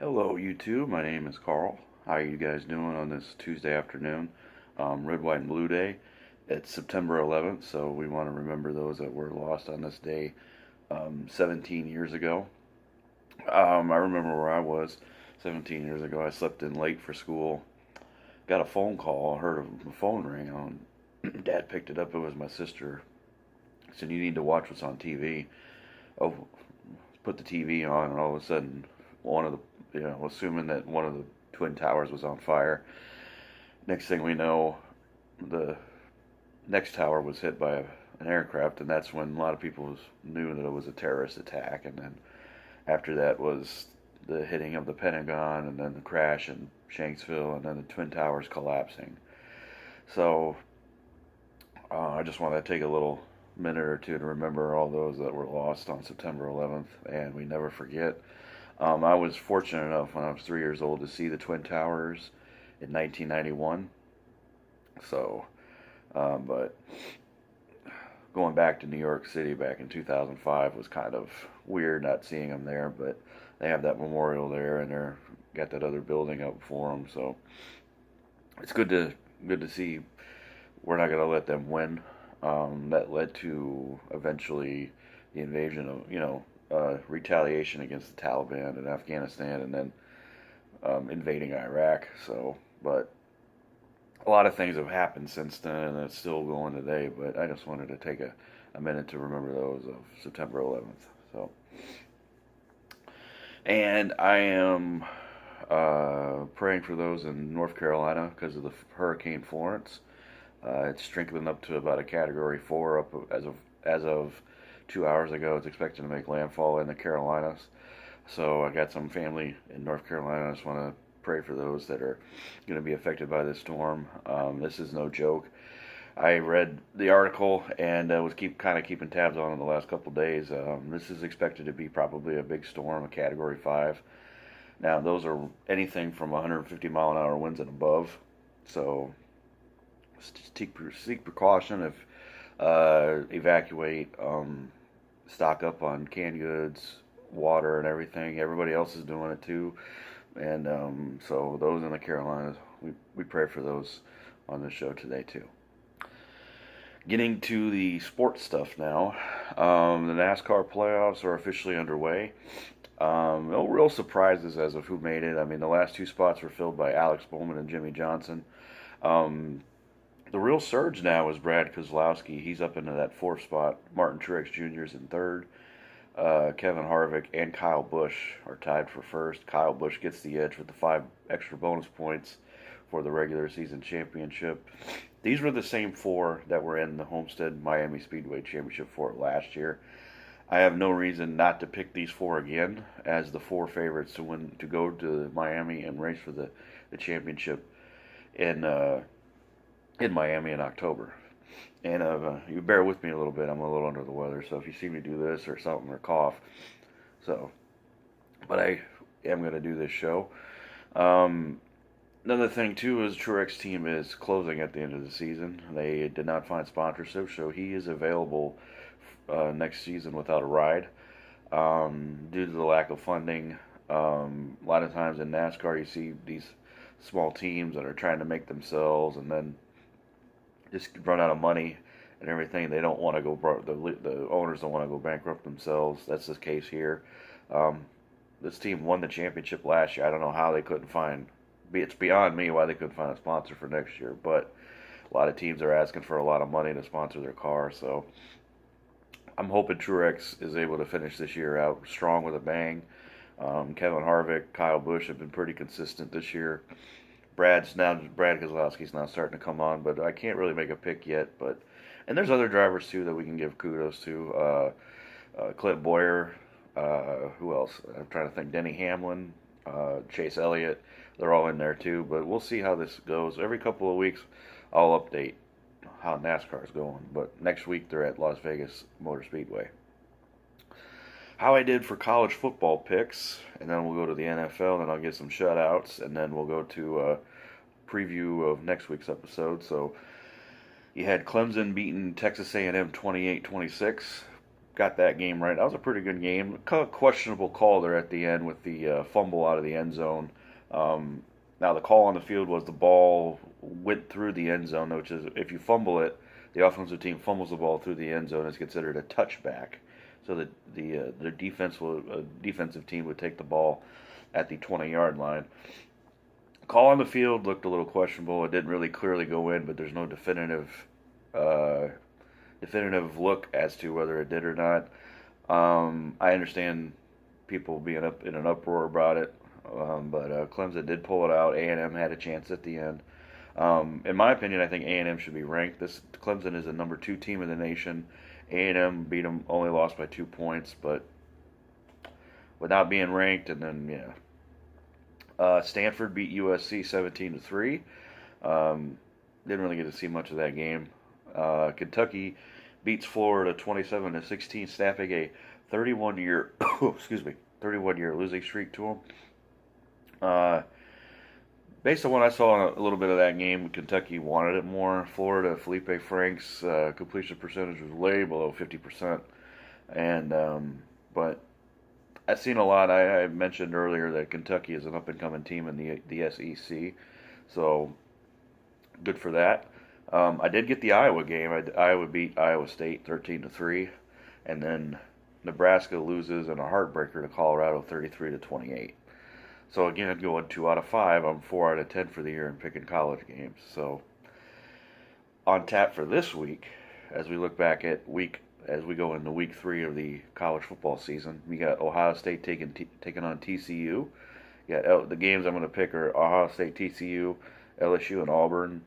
Hello, YouTube. My name is Carl. How are you guys doing on this Tuesday afternoon? Red, White, and Blue Day. It's September 11th, so we want to remember those that were lost on this day 17 years ago. I remember where I was 17 years ago. I slept in late for school. Got a phone call. I heard the phone ring on. Dad picked it up. It was my sister. He said, "You need to watch what's on TV." Oh, put the TV on, and all of a sudden, one of assuming that one of the twin towers was on fire. Next thing we know, the next tower was hit by an aircraft, and that's when a lot of people knew that it was a terrorist attack. And then after that was the hitting of the Pentagon, and then the crash in Shanksville, and then the twin towers collapsing. So I just want to take a little minute or two to remember all those that were lost on September 11th, and we never forget. I was fortunate enough when I was 3 years old to see the Twin Towers in 1991. So, but going back to New York City back in 2005 was kind of weird not seeing them there, but they have that memorial there, and they're got that other building up for them. So it's good to see. We're not going to let them win. That led to eventually the invasion of retaliation against the Taliban in Afghanistan, and then invading Iraq. So, but a lot of things have happened since then, and it's still going today. But I just wanted to take a minute to remember those of September 11th. So, and I am praying for those in North Carolina because of the Hurricane Florence. It's strengthened up to about a Category 4 up as of 2 hours ago. It's expected to make landfall in the Carolinas. So I got some family in North Carolina. I just want to pray for those that are going to be affected by this storm. This is no joke. I read the article and was keeping tabs on it the last couple of days. This is expected to be probably a big storm, a Category 5. Now those are anything from 150-mile-an-hour winds and above. So seek precaution. If evacuate, stock up on canned goods, water, and everything. Everybody else is doing it too, and so those in the Carolinas, we pray for those on the show today too. Getting to the sports stuff now, the NASCAR playoffs are officially underway. No real surprises as of who made it. I mean, the last two spots were filled by Alex Bowman and Jimmy Johnson. The real surge now is Brad Keselowski. He's up into that fourth spot. Martin Truex Jr. is in third. Kevin Harvick and Kyle Busch are tied for first. Kyle Busch gets the edge with the 5 extra bonus points for the regular season championship. These were the same 4 that were in the Homestead Miami Speedway Championship for last year. I have no reason not to pick these 4 again as the 4 favorites to go to Miami and race for the championship in Miami in October. And you bear with me a little bit. I'm a little under the weather, so if you see me do this or something or cough, so. But I am going to do this show. Another thing too is Truex team is closing at the end of the season. They did not find sponsorship, so he is available next season without a ride due to the lack of funding. A lot of times in NASCAR, you see these small teams that are trying to make themselves and then just run out of money and everything. They don't want to go. The owners don't want to go bankrupt themselves. That's the case here. This team won the championship last year. I don't know how they couldn't find. It's beyond me why they couldn't find a sponsor for next year. But a lot of teams are asking for a lot of money to sponsor their car. So I'm hoping Truex is able to finish this year out strong with a bang. Kevin Harvick, Kyle Busch have been pretty consistent this year. Brad Keselowski's now starting to come on, but I can't really make a pick yet. And there's other drivers too that we can give kudos to. Clint Boyer, who else? I'm trying to think. Denny Hamlin, Chase Elliott, they're all in there too. But we'll see how this goes. Every couple of weeks, I'll update how NASCAR is going. But next week they're at Las Vegas Motor Speedway. How I did for college football picks, and then we'll go to the NFL, and I'll get some shutouts, and then we'll go to a preview of next week's episode. So you had Clemson beating Texas A&M 28-26. got that game right. That was a pretty good game. Kind of questionable call there at the end with the fumble out of the end zone. Um, Now the call on the field was the ball went through the end zone, which is if you fumble it, the offensive team fumbles the ball through the end zone, it's considered a touchback. So the defensive team would take the ball at the 20-yard line. Call on the field looked a little questionable. It didn't really clearly go in, but there's no uh, definitive look as to whether it did or not. I understand people being up in an uproar about it, but Clemson did pull it out. A&M had a chance at the end. In my opinion, I think A&M should be ranked. This Clemson is the number 2 team in the nation. A&M beat them, only lost by 2 points, but without being ranked. And then Stanford beat USC 17-3. Didn't really get to see much of that game. Kentucky beats Florida 27-16, snapping a 31-year 31-year losing streak to them. Based on what I saw a little bit of that game, Kentucky wanted it more. Florida, Felipe Franks' completion percentage was way below 50%. And but I've seen a lot. I mentioned earlier that Kentucky is an up-and-coming team in the SEC, so good for that. I did get the Iowa game. Iowa beat Iowa State 13-3, and then Nebraska loses in a heartbreaker to Colorado 33-28. So again, I'd go 2 out of 5. I'm 4 out of 10 for the year in picking college games. So on tap for this week, as we look back at as we go into week 3 of the college football season, we got Ohio State taking on TCU. The games I'm going to pick are Ohio State, TCU, LSU, and Auburn.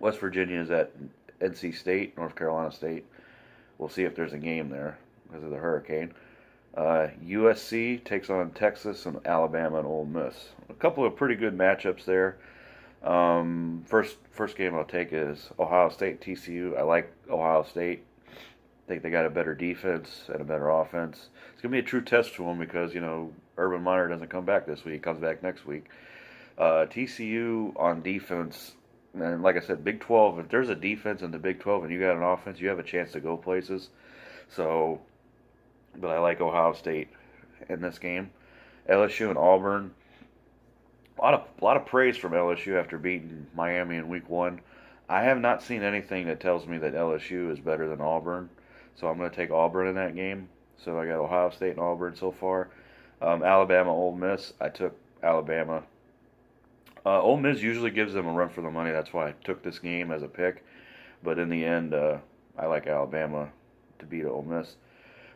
West Virginia is at NC State, North Carolina State. We'll see if there's a game there because of the hurricane. USC takes on Texas and Alabama and Ole Miss. A couple of pretty good matchups there. First game I'll take is Ohio State TCU. I like Ohio State. I think they got a better defense and a better offense. It's gonna be a true test for them because Urban Meyer doesn't come back this week. He comes back next week. TCU on defense. And like I said, Big 12, if there's a defense in the Big 12 and you got an offense, you have a chance to go places. So, but I like Ohio State in this game. LSU and Auburn. A lot of praise from LSU after beating Miami in week 1. I have not seen anything that tells me that LSU is better than Auburn. So I'm going to take Auburn in that game. So I got Ohio State and Auburn so far. Alabama, Ole Miss. I took Alabama. Ole Miss usually gives them a run for the money. That's why I took this game as a pick. But in the end, I like Alabama to beat Ole Miss.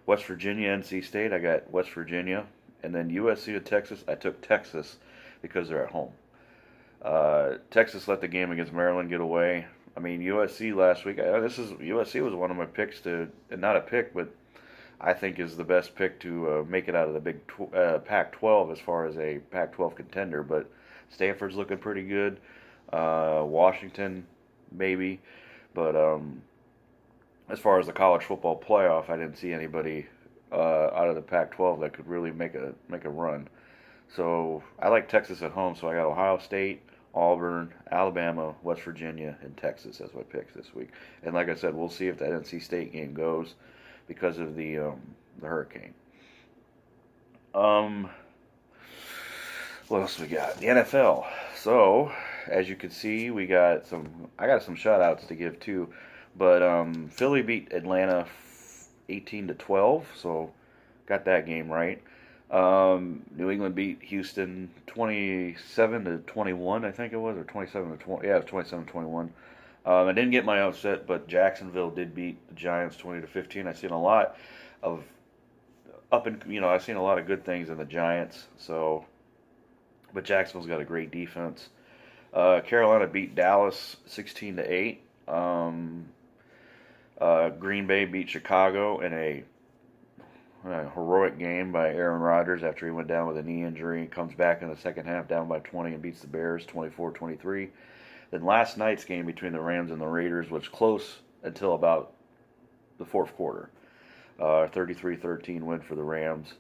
West Virginia, NC State. I got West Virginia. And then USC to Texas. I took Texas because they're at home. Texas let the game against Maryland get away. I mean, USC last week. USC was one of my picks not a pick, but I think is the best pick to make it out of the Pac-12 as far as a Pac-12 contender. But Stanford's looking pretty good. Washington, maybe. But as far as the college football playoff, I didn't see anybody out of the Pac-12 that could really make a run. So I like Texas at home. So I got Ohio State, Auburn, Alabama, West Virginia, and Texas as my picks this week. And like I said, we'll see if that NC State game goes because of the hurricane. What else we got? The NFL. So, as you can see, I got some shout outs to give too. But Philly beat Atlanta 18-12, so got that game right. New England beat Houston 27-21, I think it was, or 27-20. Yeah, it was 27-21. I didn't get my upset, but Jacksonville did beat the Giants 20-15. I've seen a lot of I've seen a lot of good things in the Giants. So, but Jacksonville's got a great defense. Carolina beat Dallas 16-8. Green Bay beat Chicago in a heroic game by Aaron Rodgers after he went down with a knee injury. Comes back in the second half down by 20 and beats the Bears 24-23. Then last night's game between the Rams and the Raiders was close until about the fourth quarter. 33-13 win for the Rams.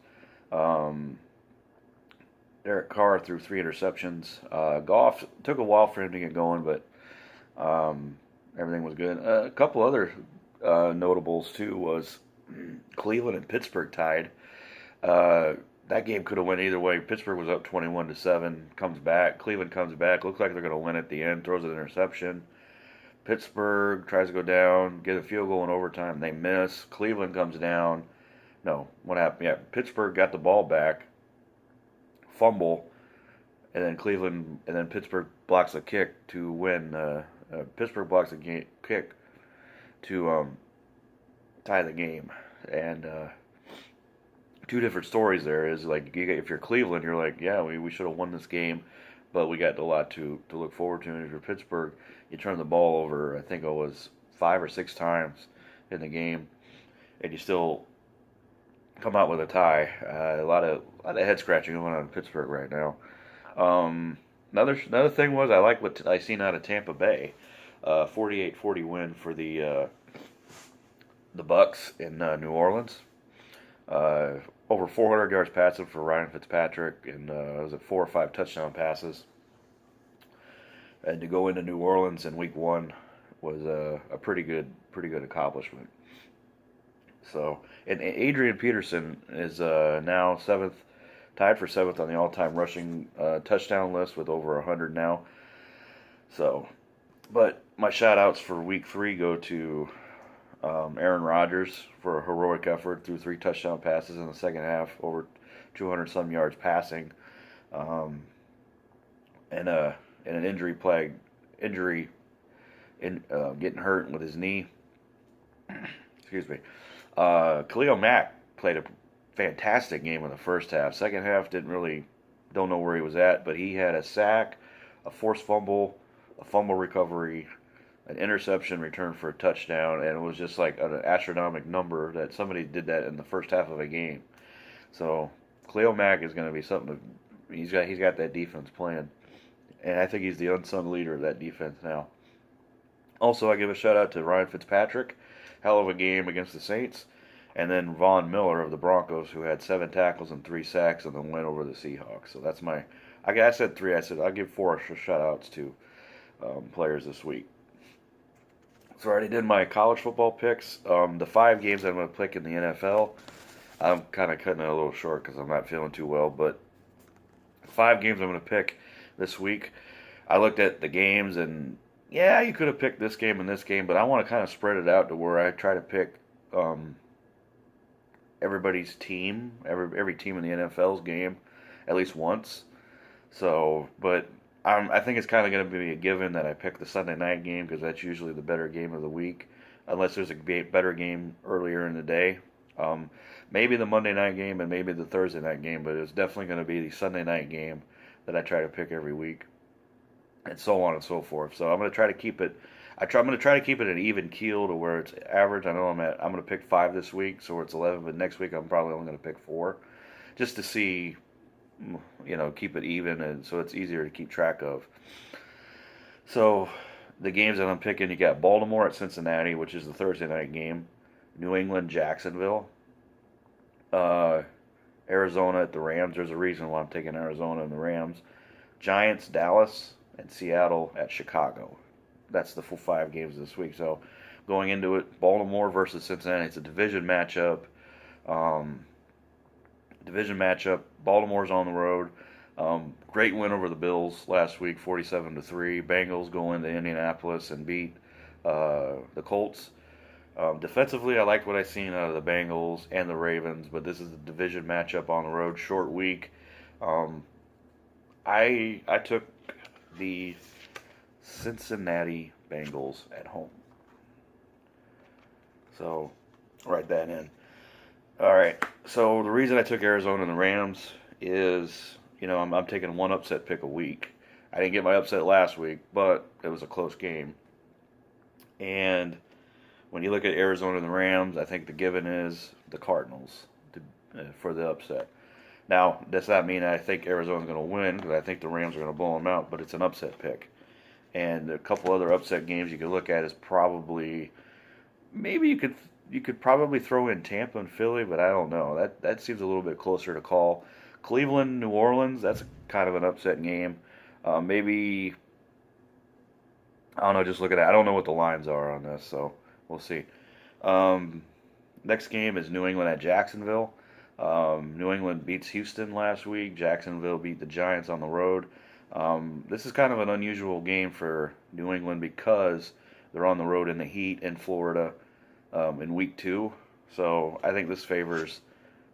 Derek Carr threw 3 interceptions. Goff took a while for him to get going, but everything was good. A couple other notables too was Cleveland and Pittsburgh tied. Uh, that game could have went either way. Pittsburgh was up 21-7, comes back. Cleveland comes back. Looks like they're going to win at the end. Throws an interception. Pittsburgh tries to go down, get a field goal in overtime. They miss. Cleveland comes down. No, what happened? Yeah, Pittsburgh got the ball back, fumble, and then Pittsburgh blocks a kick to win. Pittsburgh blocks a kick to tie the game, and two different stories there. Is like if you're Cleveland, you're like, yeah, we should have won this game, but we got a lot to look forward to. And if you're Pittsburgh, you turn the ball over. I think it was 5 or 6 times in the game, and you still come out with a tie. A lot of head scratching going on in Pittsburgh right now. Another thing was I like what I seen out of Tampa Bay, 48-40 win for the Bucks in New Orleans. Over 400 yards passing for Ryan Fitzpatrick, and was it 4 or 5 touchdown passes. And to go into New Orleans in Week 1 was a pretty good accomplishment. So, and Adrian Peterson is now tied for seventh on the all-time rushing touchdown list with over 100 now. So, but my shout-outs for Week 3 go to Aaron Rodgers for a heroic effort, threw 3 touchdown passes in the second half, over 200 some yards passing, and an injury in getting hurt with his knee. Excuse me. Khalil Mack played a fantastic game in the first half. Second half don't know where he was at, but he had a sack, a forced fumble, a fumble recovery, an interception return for a touchdown, and it was just like an astronomical number that somebody did that in the first half of a game. So Khalil Mack is going to be something. He's got that defense playing, and I think he's the unsung leader of that defense now. Also, I give a shout out to Ryan Fitzpatrick, hell of a game against the Saints, and then Von Miller of the Broncos, who had 7 tackles and 3 sacks and then went over the Seahawks. So that's I said 3. I said I'll give 4 shout outs to players this week. So I already did my college football picks. The 5 games I'm going to pick in the NFL, I'm kind of cutting it a little short because I'm not feeling too well. But 5 games I'm going to pick this week. I looked at the games and, yeah, you could have picked this game and this game, but I want to kind of spread it out to where I try to pick everybody's team, every team in the NFL's game at least once. So, but I think it's kind of going to be a given that I pick the Sunday night game because that's usually the better game of the week, unless there's a better game earlier in the day. Maybe the Monday night game and maybe the Thursday night game, but it's definitely going to be the Sunday night game that I try to pick every week, and so on and so forth. So I'm going to try to keep it. I'm going to try to keep it an even keel to where it's average. I know I'm going to pick 5 this week, so it's 11. But next week I'm probably only going to pick 4, just to see, keep it even, and so it's easier to keep track of. So the games that I'm picking, you got Baltimore at Cincinnati, which is the Thursday night game. New England, Jacksonville. Arizona at the Rams. There's a reason why I'm taking Arizona and the Rams. Giants, Dallas, and Seattle at Chicago. That's the full 5 games this week. So going into it, Baltimore versus Cincinnati. It's a division matchup. Baltimore's on the road. Great win over the Bills last week, 47-3. Bengals go into Indianapolis and beat the Colts. Defensively, I like what I've seen out of the Bengals and the Ravens, but this is a division matchup on the road, short week. I took the Cincinnati Bengals at home. So, write that in. All right. So the reason I took Arizona and the Rams is, I'm taking one upset pick a week. I didn't get my upset last week, but it was a close game. And when you look at Arizona and the Rams, I think the given is the Cardinals for the upset. Now, does that mean I think Arizona's going to win? Because I think the Rams are going to blow them out, but it's an upset pick. And a couple other upset games you could look at is probably, maybe you could probably throw in Tampa and Philly, but I don't know. That seems a little bit closer to call. Cleveland, New Orleans, that's kind of an upset game. Maybe, I don't know, just look at that. I don't know what the lines are on this, so we'll see. Next game is New England at Jacksonville. New England beats Houston last week. Jacksonville beat the Giants on the road. This is kind of an unusual game for New England because they're on the road in the heat in Florida in week 2. So I think this favors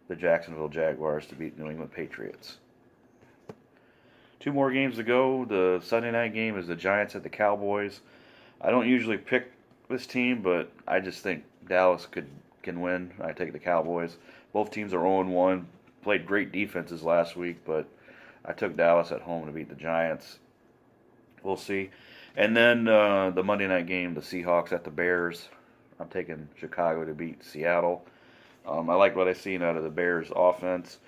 the Jacksonville Jaguars to beat New England Patriots. 2 more games to go. The Sunday night game is the Giants at the Cowboys. I don't usually pick this team, but I just think Dallas can win. I take the Cowboys. Both teams are 0-1. Played great defenses last week, but I took Dallas at home to beat the Giants. We'll see. And then the Monday night game, the Seahawks at the Bears. I'm taking Chicago to beat Seattle. I like what I've seen out of the Bears offense.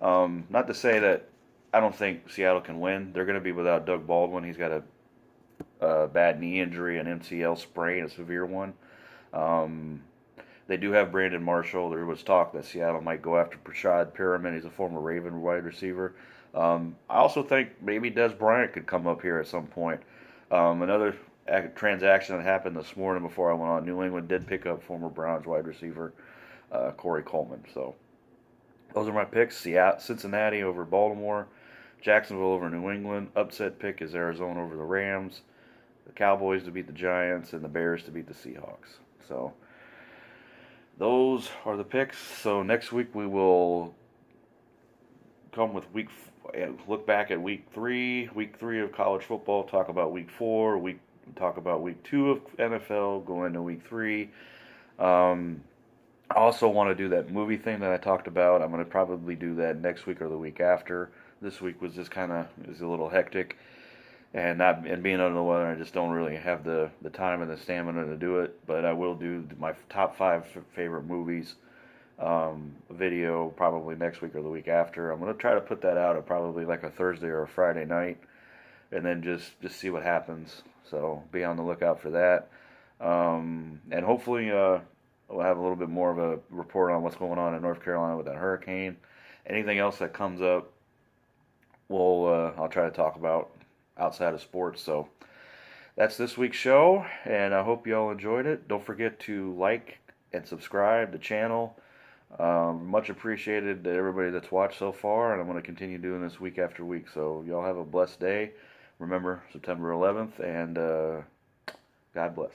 Not to say that I don't think Seattle can win. They're going to be without Doug Baldwin. He's got a bad knee injury, an MCL sprain, a severe one. They do have Brandon Marshall. There was talk that Seattle might go after Prashad Perriman. He's a former Raven wide receiver. I also think maybe Des Bryant could come up here at some point. Another transaction that happened this morning before I went on, New England did pick up former Browns wide receiver Corey Coleman. So those are my picks. Cincinnati over Baltimore. Jacksonville over New England. Upset pick is Arizona over the Rams. The Cowboys to beat the Giants, and the Bears to beat the Seahawks. So those are the picks. So next week we will come with look back at week 3 of college football, talk about week 4, talk about week 2 of NFL, go into week 3. I also want to do that movie thing that I talked about. I'm going to probably do that next week or the week after. This week was just is a little hectic, and being under the weather, I just don't really have the time and the stamina to do it. But I will do my top 5 favorite movies video probably next week or the week after. I'm going to try to put that out at probably like a Thursday or a Friday night, and then just see what happens. So be on the lookout for that, and hopefully we'll have a little bit more of a report on what's going on in North Carolina with that hurricane. Anything else that comes up, I'll try to talk about outside of sports. So that's this week's show, and I hope you all enjoyed it. Don't forget to like and subscribe to the channel. Much appreciated to everybody that's watched so far, and I'm going to continue doing this week after week. So y'all have a blessed day. Remember September 11th, and God bless.